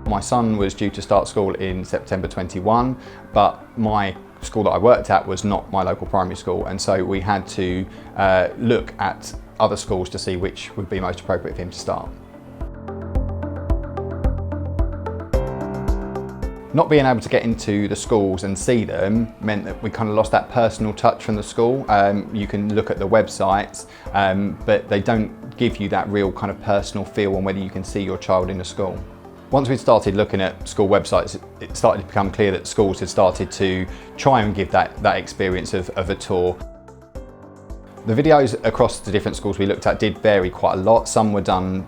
My son was due to start school in September 21, but my school that I worked at was not my local primary school, and so we had to look at other schools to see which would be most appropriate for him to start. Not being able to get into the schools and see them meant that we kind of lost that personal touch from the school. You can look at the websites, but they don't give you that real kind of personal feel on whether you can see your child in a school. Once we started looking at school websites, it started to become clear that schools had started to try and give that experience of a tour. The videos across the different schools we looked at did vary quite a lot. Some were done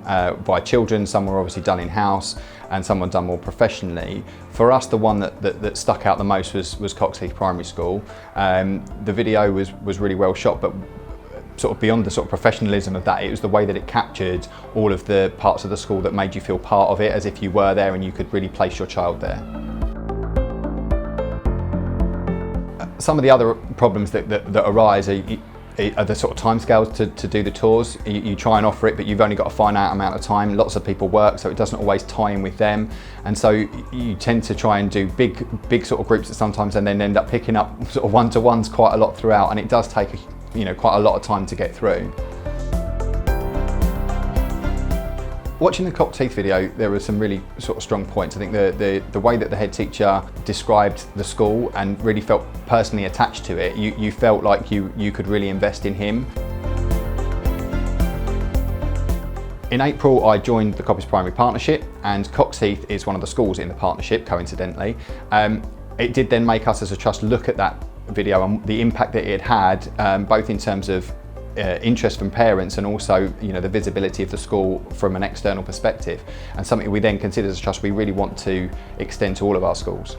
by children, some were obviously done in-house, and some were done more professionally. For us, the one that stuck out the most was Coppice Primary School. The video was really well shot, but sort of beyond the sort of professionalism of that, it was the way that it captured all of the parts of the school that made you feel part of it, as if you were there and you could really place your child there. Some of the other problems that arise are the sort of timescales to do the tours. You try and offer it, but you've only got a finite amount of time. Lots of people work, so it doesn't always tie in with them. And so you tend to try and do big sort of groups at sometimes, and then end up picking up sort of one-to-ones quite a lot throughout, and it does take quite a lot of time to get through. Watching the Coppice video, there were some really sort of strong points. I think the way that the head teacher described the school and really felt personally attached to it, you felt like you could really invest in him. In April, I joined the Coppice Primary Partnership, and Coppice is one of the schools in the partnership, coincidentally. It did then make us as a trust look at that video and the impact that it had, both in terms of interest from parents and also the visibility of the school from an external perspective, and something we then considered as a trust we really want to extend to all of our schools.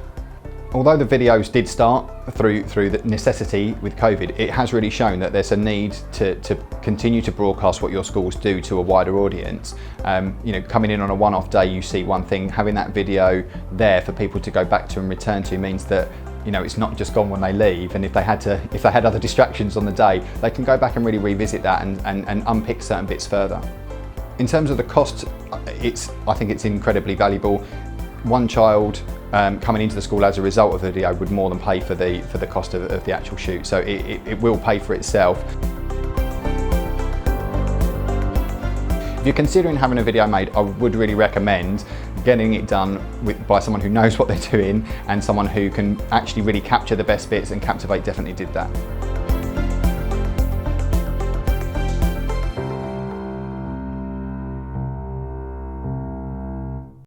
Although the videos did start through the necessity with COVID, it has really shown that there's a need to continue to broadcast what your schools do to a wider audience. Coming in on a one-off day, you see one thing, having that video there for people to go back to and return to means that it's not just gone when they leave, and if they had other distractions on the day, they can go back and really revisit that and unpick certain bits further. In terms of the cost, I think it's incredibly valuable. One child coming into the school as a result of the video would more than pay for the cost of the actual shoot, so it will pay for itself. If you're considering having a video made, I would really recommend getting it done by someone who knows what they're doing and someone who can actually really capture the best bits, and Captive8 definitely did that.